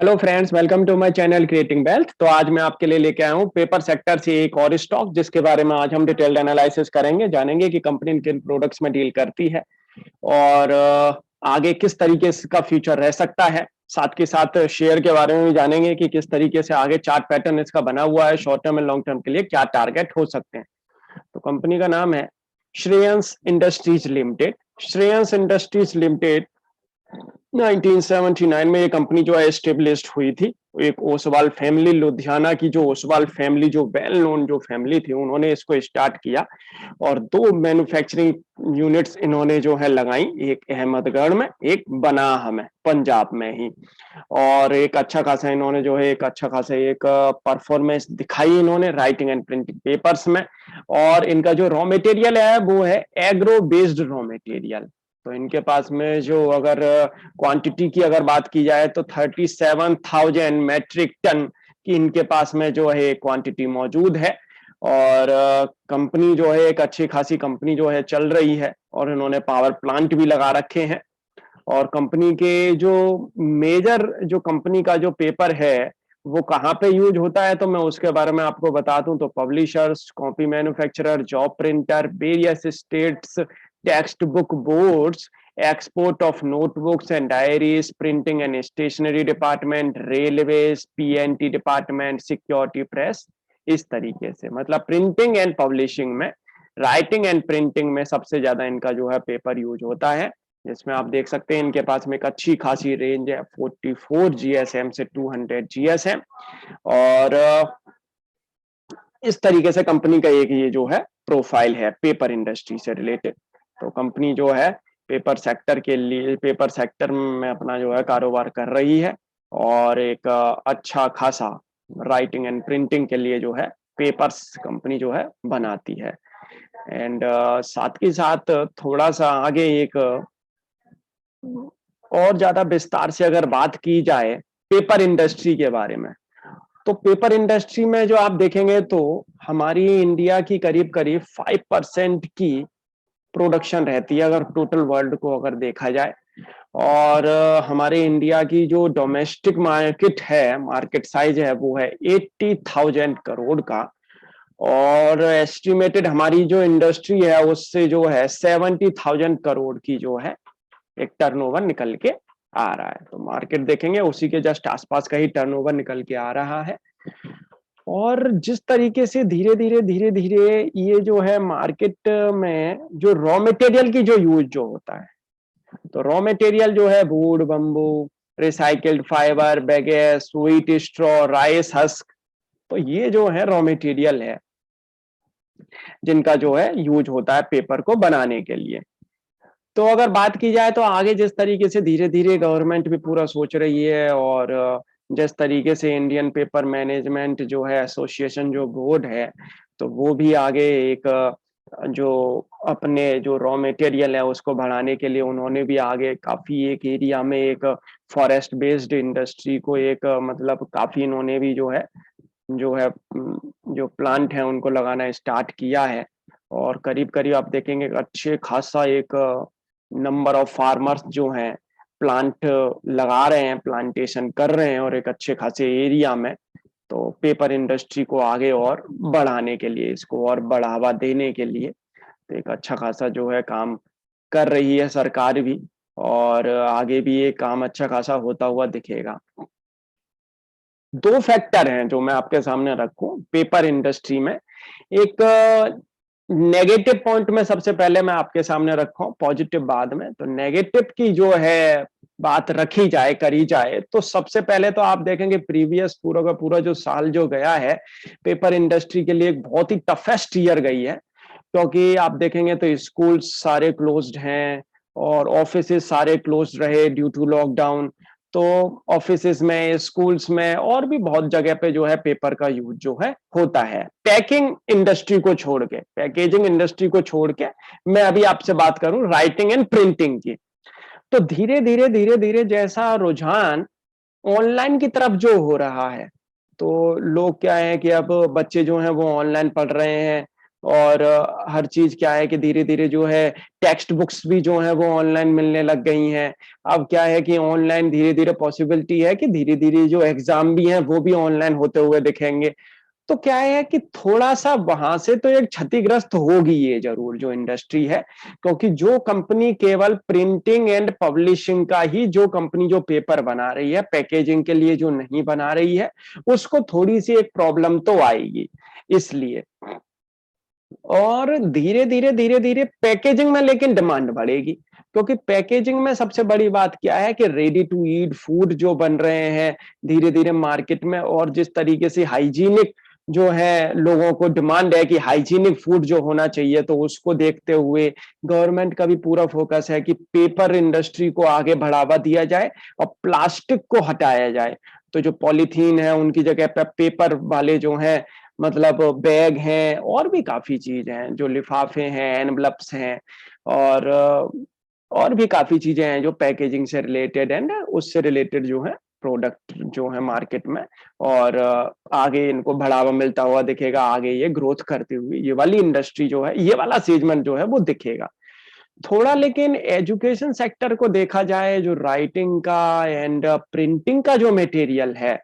Hello friends, welcome to my channel creating wealth. तो आज मैं आपके लिए लेके आया हूँ पेपर सेक्टर से एक और स्टॉक, जिसके बारे में आज हम डिटेल्ड एनालिसिस करेंगे, जानेंगे कि कंपनी किन प्रोडक्ट्स में डील करती है और आगे किस तरीके से का फ्यूचर रह सकता है। साथ के साथ शेयर के बारे में भी जानेंगे कि किस तरीके से आगे चार्ट पैटर्न इसका बना हुआ है, short term and long term के लिए क्या टारगेट हो सकते हैं। तो कंपनी का नाम है Shreyans industries limited. Shreyans industries limited 1979 में ये कंपनी जो है एस्टेब्लिश्ड हुई थी। एक ओसवाल फैमिली, लुधियाना की जो ओसवाल फैमिली, जो वेल नोन जो फैमिली थी, उन्होंने इसको स्टार्ट किया और दो मैन्युफैक्चरिंग यूनिट्स इन्होंने जो है लगाई, एक अहमदगढ़ में, एक बनाह में, पंजाब में ही। और एक अच्छा खासा इन्होंने जो है एक अच्छा खासा एक परफॉर्मेंस दिखाई इन्होंने राइटिंग एंड प्रिंटिंग पेपर्स में। और इनका जो रॉ मटेरियल है वो है एग्रो बेस्ड रॉ मटेरियल। तो इनके पास में जो अगर क्वांटिटी की अगर बात की जाए तो 37,000 मैट्रिक टन की इनके पास में जो है क्वांटिटी मौजूद है। और कंपनी जो है एक अच्छी खासी कंपनी जो है चल रही है और इन्होंने पावर प्लांट भी लगा रखे हैं। और कंपनी के जो मेजर जो कंपनी का जो पेपर है वो कहाँ पे यूज होता है, तो मैं उसके बारे में आपको बता दूं तो publishers, copy manufacturer, job printer, various states, text book boards, export of notebooks and diaries, printing and stationery department, railways, PNT department, security press. इस तरीके से मतलब प्रिंटिंग एंड पब्लिशिंग में, राइटिंग एंड प्रिंटिंग में सबसे ज्यादा इनका जो है पेपर यूज होता है। जिसमें आप देख सकते हैं इनके पास में एक अच्छी खासी रेंज है, 44 जीएसएम से 200 जीएसएम। और इस तरीके से कंपनी का एक ये जो है प्रोफाइल है पेपर इंडस्ट्री से रिलेटेड। तो कंपनी जो है पेपर सेक्टर के लिए, पेपर सेक्टर में अपना जो है कारोबार कर रही है और एक अच्छा खासा राइटिंग एंड प्रिंटिंग के लिए जो है पेपर्स कंपनी जो है बनाती है। एंड साथ के साथ थोड़ा सा आगे एक और ज्यादा विस्तार से अगर बात की जाए पेपर इंडस्ट्री के बारे में, तो पेपर इंडस्ट्री में जो आप देखेंगे तो हमारी इंडिया की करीब करीब 5% की प्रोडक्शन रहती है अगर टोटल वर्ल्ड को अगर देखा जाए। और हमारे इंडिया की जो डोमेस्टिक मार्केट है, मार्केट साइज है, वो है 80,000 करोड़ का। और एस्टिमेटेड हमारी जो इंडस्ट्री है उससे जो है 70,000 करोड़ की जो है एक टर्नओवर निकल के आ रहा है। तो मार्केट देखेंगे उसी के जस्ट आसपास का ही टर्नओवर निकल के आ रहा है। और जिस तरीके से धीरे धीरे ये जो है मार्केट में जो रॉ मटेरियल की जो यूज जो होता है, तो रॉ मटेरियल जो है wood, bamboo, recycled fibre, bagasse, wheat straw, rice husk, तो ये जो है रॉ मटेरियल है जिनका जो है यूज होता है पेपर को बनाने के लिए। तो अगर बात की जाए तो आगे जिस तरीके से धीरे धीरे गवर्नमेंट भी पूरा सोच रही है और जिस तरीके से इंडियन पेपर मैनेजमेंट जो है एसोसिएशन जो बोर्ड है, तो वो भी आगे एक जो अपने जो रॉ मटेरियल है उसको बढ़ाने के लिए उन्होंने भी आगे काफी एक एरिया में एक फॉरेस्ट बेस्ड इंडस्ट्री को एक मतलब काफी इन्होंने भी जो है जो प्लांट है उनको लगाना स्टार्ट किया है। और करीब करीब आप देखेंगे अच्छे खासा एक नंबर ऑफ फार्मर्स जो हैं प्लांट लगा रहे हैं, प्लांटेशन कर रहे हैं और एक अच्छे खासे एरिया में। तो पेपर इंडस्ट्री को आगे और बढ़ाने के लिए, इसको और बढ़ावा देने के लिए तो एक अच्छा खासा जो है काम कर रही है सरकार भी। और आगे भी ये काम अच्छा खासा होता हुआ दिखेगा। दो फैक्टर हैं जो मैं आपके सामने रखूं पेपर इंडस्ट्री में। एक नेगेटिव पॉइंट में सबसे पहले मैं आपके सामने रखा हूं, पॉजिटिव बाद में। तो नेगेटिव की जो है बात रखी जाए, करी जाए, तो सबसे पहले तो आप देखेंगे प्रीवियस पूरा का पूरा जो साल जो गया है पेपर इंडस्ट्री के लिए एक बहुत ही टफेस्ट ईयर गई है। क्योंकि आप देखेंगे तो स्कूल सारे क्लोज्ड हैं और ऑफिसेस सारे क्लोज्ड रहे ड्यू टू लॉकडाउन। तो ऑफिसेस में, स्कूल्स में और भी बहुत जगह पे जो है पेपर का यूज जो है होता है। पैकिंग इंडस्ट्री को छोड़ के, पैकेजिंग इंडस्ट्री को छोड़ के मैं अभी आपसे बात करूं राइटिंग एंड प्रिंटिंग की, तो धीरे धीरे जैसा रुझान ऑनलाइन की तरफ जो हो रहा है, तो लोग क्या है कि अब बच्चे जो हैं वो ऑनलाइन पढ़ रहे हैं। और हर चीज क्या है कि धीरे धीरे जो है टेक्स्ट बुक्स भी जो है वो ऑनलाइन मिलने लग गई हैं। अब क्या है कि ऑनलाइन धीरे धीरे पॉसिबिलिटी है कि धीरे धीरे जो एग्जाम भी हैं वो भी ऑनलाइन होते हुए दिखेंगे। तो क्या है कि थोड़ा-सा वहाँ से तो एक क्षतिग्रस्त होगी ये ज़रूर जो इंडस्ट्री है, क्योंकि जो कंपनी केवल प्रिंटिंग एंड पब्लिशिंग का ही जो कंपनी जो पेपर बना रही है, पैकेजिंग के लिए जो नहीं बना रही है, उसको थोड़ी-सी एक प्रॉब्लम तो आएगी, इसलिए। और धीरे-धीरे, धीरे-धीरे पैकेजिंग में लेकिन डिमांड बढ़ेगी, क्योंकि पैकेजिंग में सबसे बड़ी बात क्या है कि रेडी टू ईट फूड जो बन रहे हैं, धीरे-धीरे मार्केट में और जिस तरीके से हाइजीनिक जो है लोगों को डिमांड है कि हाइजीनिक फूड जो होना चाहिए, तो उसको देखते हुए गवर्नमेंट का भी पूरा फोकस है कि पेपर इंडस्ट्री को आगे बढ़ावा दिया जाए और प्लास्टिक को हटाया जाए। तो जो पॉलीथीन है उनकी जगह पे पेपर वाले जो हैं मतलब बैग हैं और भी काफ़ी चीज़ हैं, जो लिफ़ाफ़े हैं, एनवलप्स हैं और और भी काफ़ी चीज़ें हैं जो पैकेजिंग से रिलेटेड एंड उससे रिलेटेड जो है प्रोडक्ट जो है मार्केट में और आगे इनको बढ़ावा मिलता हुआ दिखेगा, आगे ये ग्रोथ करती हुई ये वाली इंडस्ट्री जो है, ये वाला सेगमेंट जो है वो दिखेगा। थोड़ा लेकिन एजुकेशन सेक्टर को देखा जाए जो राइटिंग का एंड प्रिंटिंग का जो मटेरियल है,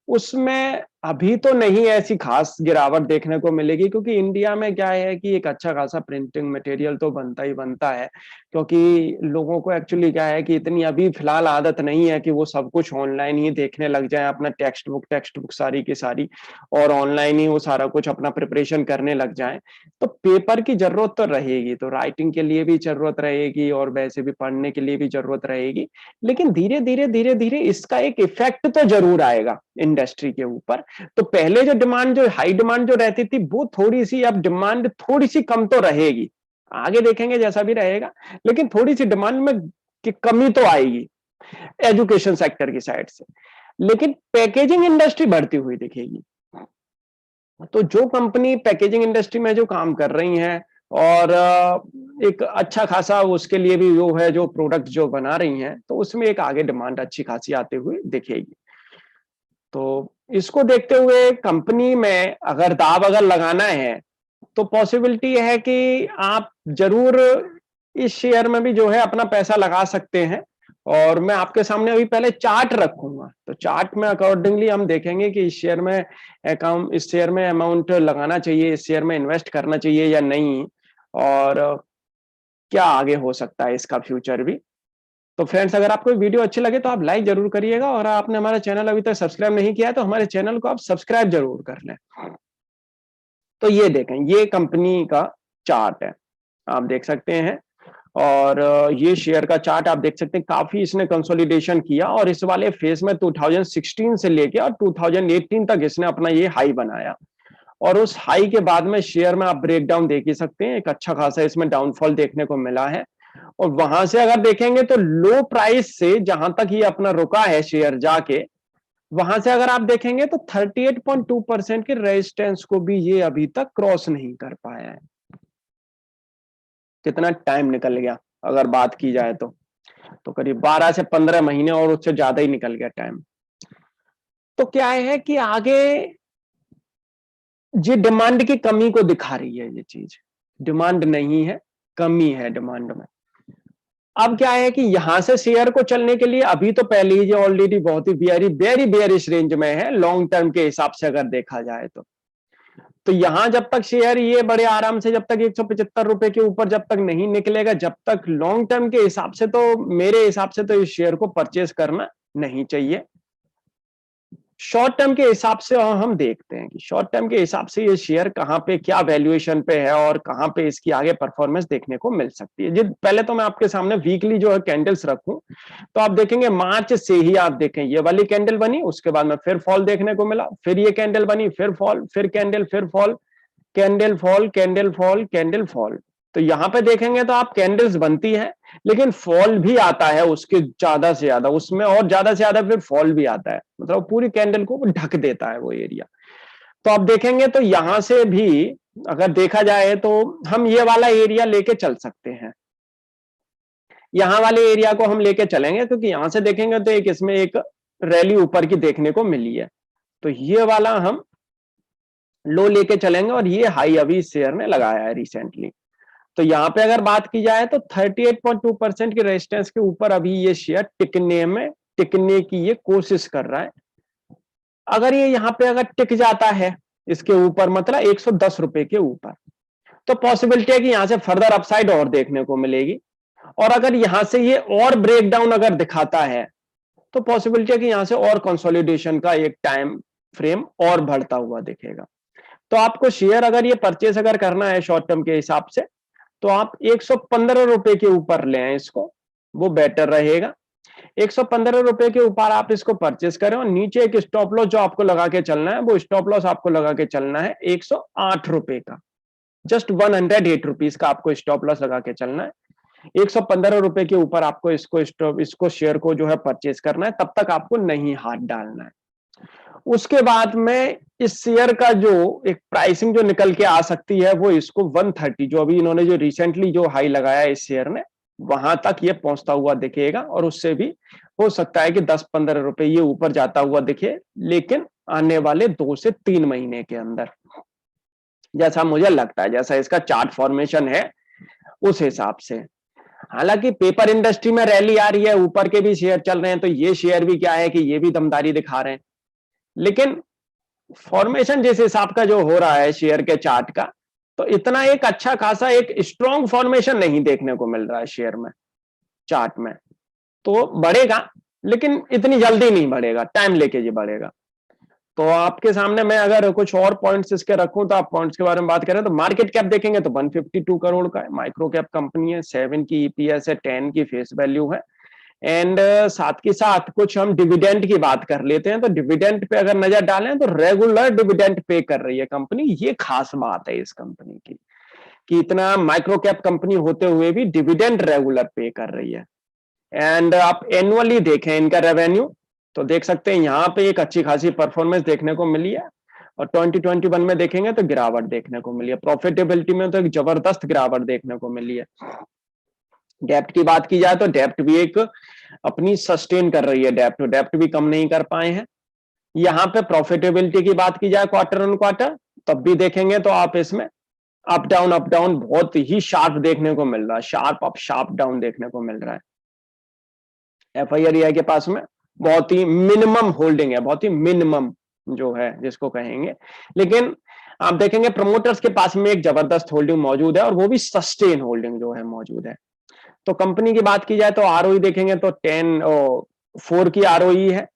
उसमें अभी तो नहीं ऐसी खास गिरावट देखने को मिलेगी क्योंकि इंडिया में क्या है कि एक अच्छा खासा प्रिंटिंग मटेरियल तो बनता ही बनता है। क्योंकि लोगों को एक्चुअली क्या है कि इतनी अभी फिलहाल आदत नहीं है कि वो सब कुछ ऑनलाइन ही देखने लग जाएँ, अपना टेक्स्ट बुक सारी की सारी और ऑनलाइन ही वो सारा कुछ अपना प्रिपरेशन करने लग जाएँ। तो पेपर की ज़रूरत तो रहेगी, तो राइटिंग के लिए भी ज़रूरत रहेगी और वैसे भी पढ़ने के लिए भी ज़रूरत रहेगी। लेकिन धीरे-धीरे, धीरे-धीरे इसका एक इफ़ेक्ट तो ज़रूर आएगा इंडस्ट्री के ऊपर। तो पहले जो डिमांड जो हाई डिमांड जो रहती थी, वो थोड़ी-सी अब डिमांड थोड़ी-सी कम तो रहेगी। आगे देखेंगे जैसा भी रहेगा, लेकिन थोड़ी-सी डिमांड में की कमी तो आएगी, एजुकेशन सेक्टर की साइड से। लेकिन पैकेजिंग इंडस्ट्री बढ़ती हुई दिखेगी। तो जो कंपनी पैकेजिंग इंडस्ट्री में जो काम कर रही हैं और एक अच्छा खासा उसके लिए भी वो है जो प्रोडक्ट जो बना रही हैं, तो उसमें एक आगे डिमांड अच्छी खासी आते हुए दिखेगी। तो इसको देखते हुए कंपनी में अगर दाँव अगर लगाना है, तो पॉसिबिलिटी है कि आप ज़रूर इस शेयर में भी जो है अपना पैसा लगा सकते हैं और मैं आपके सामने अभी पहले चार्ट रखूँगा। तो चार्ट में अकॉर्डिंगली हम देखेंगे कि इस शेयर में अमाउंट लगाना चाहिए, इस शेयर में इन्वेस्ट करना चाहिए या नहीं और क्या आगे हो सकता है इसका फ्यूचर भी। तो फ्रेंड्स अगर आपको वीडियो अच्छी लगे तो आप लाइक ज़रूर करिएगा और आपने हमारा चैनल अभी तक सब्सक्राइब नहीं किया है तो हमारे चैनल को आप सब्सक्राइब ज़रूर कर लें। तो ये देखें, ये कंपनी का चार्ट है, आप देख सकते हैं और ये शेयर का चार्ट आप देख सकते हैं काफ़ी इसने कंसोलिडेशन किया और इस वाले फेज़ में 2016 से लेके और 2018 तक इसने अपना ये हाई बनाया और उस हाई के बाद में शेयर में आप ब्रेकडाउन देख ही सकते हैं, एक अच्छा खासा इसमें डाउनफॉल देखने को मिला है और वहां से अगर देखेंगे तो लो प्राइस से जहां तक ये अपना रुका है शेयर जाके वहां से अगर आप देखेंगे तो 38.2% के रेजिस्टेंस को भी ये अभी तक क्रॉस नहीं कर पाया है। कितना टाइम निकल गया अगर बात की जाए तो करीब 12 से 15 महीने और उससे ज्यादा ही निकल गया टाइम। तो क्या है कि आगे ये डिमांड की कमी को दिखा रही है ये चीज, डिमांड नहीं है, कमी है डिमांड में। अब क्या है कि यहां से शेयर को चलने के लिए अभी तो पहले ही ये ऑलरेडी बहुत ही वेरी बेयरिश रेंज में है लॉन्ग टर्म के हिसाब से अगर देखा जाए तो यहां जब तक शेयर ये बड़े आराम से जब तक 175 रुपए के ऊपर जब तक नहीं निकलेगा, जब तक लॉन्ग टर्म के हिसाब से तो मेरे हिसाब से तो इस शेयर को परचेज करना नहीं चाहिए। शॉर्ट टर्म के हिसाब से हम देखते हैं कि शॉर्ट टर्म के हिसाब से ये शेयर कहाँ पे क्या वैल्यूएशन पे है और कहाँ पे इसकी आगे परफॉर्मेंस देखने को मिल सकती है। जिस पहले तो मैं आपके सामने वीकली जो है कैंडल्स रखूं तो आप देखेंगे मार्च से ही आप देखें ये वाली कैंडल बनी, उसके बाद में फिर फॉल देखने को मिला, फिर ये कैंडल बनी, फिर फॉल, फिर कैंडल, फिर fall, candle fall, candle fall, candle fall. तो यहां पे देखेंगे तो आप कैंडल्स बनती है लेकिन फॉल भी आता है उसके ज्यादा से ज्यादा, उसमें और ज्यादा से ज्यादा फिर फॉल भी आता है, मतलब पूरी कैंडल को ढक देता है वो एरिया। तो आप देखेंगे तो यहां से भी अगर देखा जाए तो हम ये वाला एरिया लेके चल सकते हैं, यहां वाले एरिया को हम लेके चलेंगे क्योंकि यहां से देखेंगे तो एक इसमें एक रैली ऊपर की देखने को मिली है, तो ये वाला हम लो लेके चलेंगे और ये हाई अभी शेयर ने लगाया है रिसेंटली। तो यहाँ पे अगर बात की जाए तो 38.2% की रेजिस्टेंस के ऊपर अभी ये शेयर टिकने की ये कोशिश कर रहा है। अगर ये यहाँ पे अगर टिक जाता है इसके ऊपर, मतलब 110 रुपए के ऊपर, तो पॉसिबिलिटी है कि यहां से फर्दर अपसाइड और देखने को मिलेगी। और अगर यहां से ये और ब्रेकडाउन अगर दिखाता है तो पॉसिबिलिटी है कि यहां से और कंसोलिडेशन का एक टाइम फ्रेम और बढ़ता हुआ दिखेगा। तो आपको शेयर अगर ये परचेस अगर करना है शॉर्ट टर्म के हिसाब से, तो आप 115 रुपए के ऊपर ले आए इसको, वो बेटर रहेगा। 115 रुपए के ऊपर आप इसको परचेस करें और नीचे एक स्टॉप लॉस जो आपको लगा के चलना है, वो स्टॉप लॉस आपको लगा के चलना है 108 रुपए का। जस्ट 108 रुपीज का आपको स्टॉप लॉस लगा के चलना है। 115 रुपए के ऊपर आपको इसको शेयर को जो है परचेस करना है, तब तक आपको नहीं हाथ डालना है। उसके बाद में इस शेयर का जो एक प्राइसिंग जो निकल के आ सकती है, वो इसको 130, जो अभी इन्होंने जो रिसेंटली जो हाई लगाया है इस शेयर ने, वहां तक ये पहुंचता हुआ दिखेगा। और उससे भी हो सकता है कि 10-15 रुपए ये ऊपर जाता हुआ दिखे, लेकिन आने वाले 2 से 3 महीने के अंदर, जैसा मुझे लगता है, जैसा इसका चार्ट फॉर्मेशन है उस हिसाब से। हालांकि पेपर इंडस्ट्री में रैली आ रही है, ऊपर के भी शेयर चल रहे हैं, तो ये शेयर भी क्या है कि ये भी दमदारी दिखा रहे हैं। लेकिन फॉर्मेशन जिस हिसाब का जो हो रहा है शेयर के चार्ट का, तो इतना एक अच्छा खासा एक स्ट्रॉन्ग फॉर्मेशन नहीं देखने को मिल रहा है शेयर में, चार्ट में। तो बढ़ेगा, लेकिन इतनी जल्दी नहीं बढ़ेगा, टाइम लेके जी बढ़ेगा। तो आपके सामने मैं अगर कुछ और पॉइंट्स इसके रखूं, तो आप पॉइंट्स के बारे में बात करें तो मार्केट कैप देखेंगे तो 152 करोड़ का है, माइक्रो कैप कंपनी है, 7 की ईपीएस है, 10 की फेस वैल्यू है। एंड साथ के साथ कुछ हम डिविडेंड की बात कर लेते हैं। तो डिविडेंड पे अगर नजर डालें तो रेगुलर डिविडेंड पे कर रही है कंपनी। ये खास बात है इस कंपनी की, कि इतना माइक्रो कैप कंपनी होते हुए भी डिविडेंड रेगुलर पे कर रही है। एंड आप एनुअली देखें इनका रेवेन्यू, तो देख सकते हैं यहाँ पे एक अच्छी खासी परफॉर्मेंस देखने को मिली है। और 2021 में देखेंगे तो गिरावट देखने को मिली है। प्रॉफिटेबिलिटी में तो एक जबरदस्त गिरावट देखने को मिली है। डेप्ट की बात की जाए तो डेप्ट भी एक अपनी सस्टेन कर रही है, डेप्ट भी कम नहीं कर पाए हैं। यहाँ पे प्रॉफिटेबिलिटी की बात की जाए क्वार्टर ऑन क्वार्टर, तब भी देखेंगे तो आप इसमें अप डाउन बहुत ही शार्प देखने को मिल रहा है, शार्प अप शार्प डाउन देखने को मिल रहा है। एफआईआर के पास में बहुत ही मिनिमम होल्डिंग है, बहुत ही मिनिमम जो है जिसको कहेंगे। लेकिन आप देखेंगे प्रमोटर्स के पास में एक जबरदस्त होल्डिंग मौजूद है, और वो भी सस्टेन होल्डिंग जो है मौजूद है। तो कंपनी की बात की जाए तो आरओई देखेंगे तो 4 की आरओई है।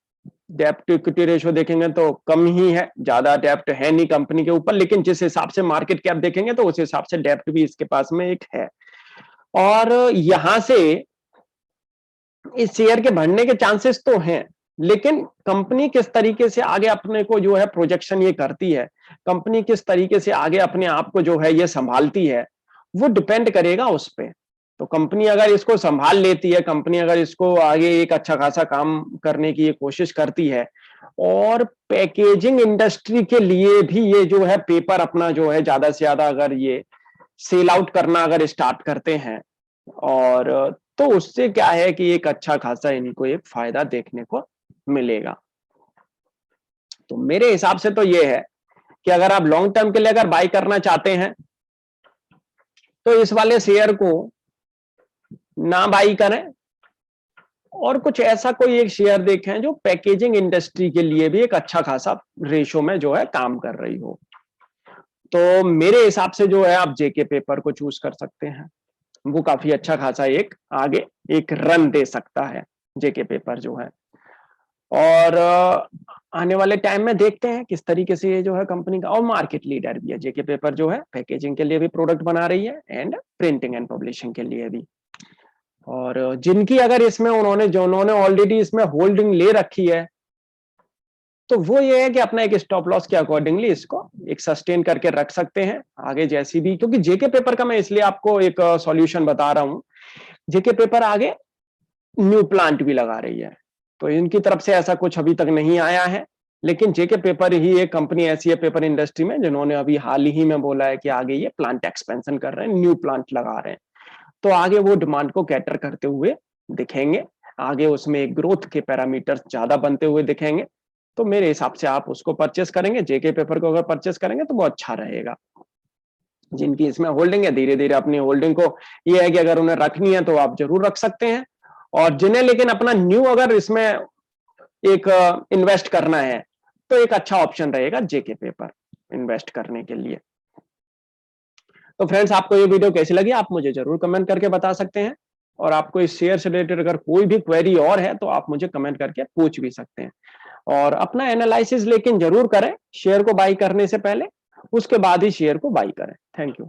डेप्ट टू इक्विटी रेशियो देखेंगे तो कम ही है, ज्यादा डेप्ट है नहीं कंपनी के ऊपर, लेकिन जिस हिसाब से मार्केट कैप देखेंगे तो उस हिसाब से डेप्ट भी इसके पास में एक है। और यहां से इस शेयर के बढ़ने के चांसेस तो हैं, लेकिन कंपनी किस तरीके से आगे अपने को जो है प्रोजेक्शन ये करती है, कंपनी किस तरीके से आगे अपने आप को जो है ये संभालती है, वो डिपेंड करेगा उस पे। तो कंपनी अगर इसको संभाल लेती है, कंपनी अगर इसको आगे एक अच्छा खासा काम करने की ये कोशिश करती है, और पैकेजिंग इंडस्ट्री के लिए भी ये जो है पेपर अपना जो है ज्यादा से ज्यादा अगर ये सेल आउट करना अगर स्टार्ट करते हैं, और तो उससे क्या है कि एक अच्छा खासा इनको एक फायदा देखने को मिलेगा। तो मेरे हिसाब से तो ये है कि अगर आप लॉन्ग टर्म के लिए अगर बाई करना चाहते हैं तो इस वाले शेयर को ना बाई करें, और कुछ ऐसा कोई एक शेयर देखें जो पैकेजिंग इंडस्ट्री के लिए भी एक अच्छा खासा रेशो में जो है काम कर रही हो। तो मेरे हिसाब से जो है आप जेके पेपर को चूज कर सकते हैं, वो काफी अच्छा खासा एक आगे एक रन दे सकता है जेके पेपर जो है। और आने वाले टाइम में देखते हैं किस तरीके से ये जो है कंपनी का, और मार्केट लीडर भी है जेके पेपर जो है, पैकेजिंग के लिए भी प्रोडक्ट बना रही है एंड प्रिंटिंग एंड पब्लिशिंग के लिए भी। और जिनकी अगर इसमें उन्होंने ऑलरेडी इसमें होल्डिंग ले रखी है, तो वो ये है कि अपना एक स्टॉप लॉस के अकॉर्डिंगली इसको एक सस्टेन करके रख सकते हैं आगे जैसी भी। क्योंकि जेके पेपर का मैं इसलिए आपको एक सॉल्यूशन बता रहा हूं, जेके पेपर आगे न्यू प्लांट भी लगा रही है, तो इनकी तरफ से ऐसा कुछ अभी तक नहीं आया है। लेकिन जेके पेपर ही एक कंपनी ऐसी है पेपर इंडस्ट्री में जिन्होंने अभी हाल ही में बोला है कि आगे ये प्लांट एक्सपेंशन कर रहे हैं, न्यू प्लांट लगा रहे हैं। तो आगे वो डिमांड को कैटर करते हुए दिखेंगे, आगे उसमें एक ग्रोथ के पैरामीटर्स ज्यादा बनते हुए दिखेंगे। तो मेरे हिसाब से आप उसको परचेस करेंगे, जेके पेपर को अगर परचेस करेंगे तो वो अच्छा रहेगा। जिनकी इसमें होल्डिंग है, धीरे धीरे अपनी होल्डिंग को, ये है कि अगर उन्हें रखनी है तो आप जरूर रख सकते हैं। और जिन्हें लेकिन अपना न्यू अगर इसमें एक इन्वेस्ट करना है तो एक अच्छा ऑप्शन रहेगा जेके पेपर इन्वेस्ट करने के लिए। तो फ्रेंड्स, आपको ये वीडियो कैसी लगी आप मुझे जरूर कमेंट करके बता सकते हैं। और आपको इस शेयर से रिलेटेड अगर कोई भी क्वेरी और है तो आप मुझे कमेंट करके पूछ भी सकते हैं। और अपना एनालिसिस लेकिन जरूर करें शेयर को बाई करने से पहले, उसके बाद ही शेयर को बाई करें। Thank you.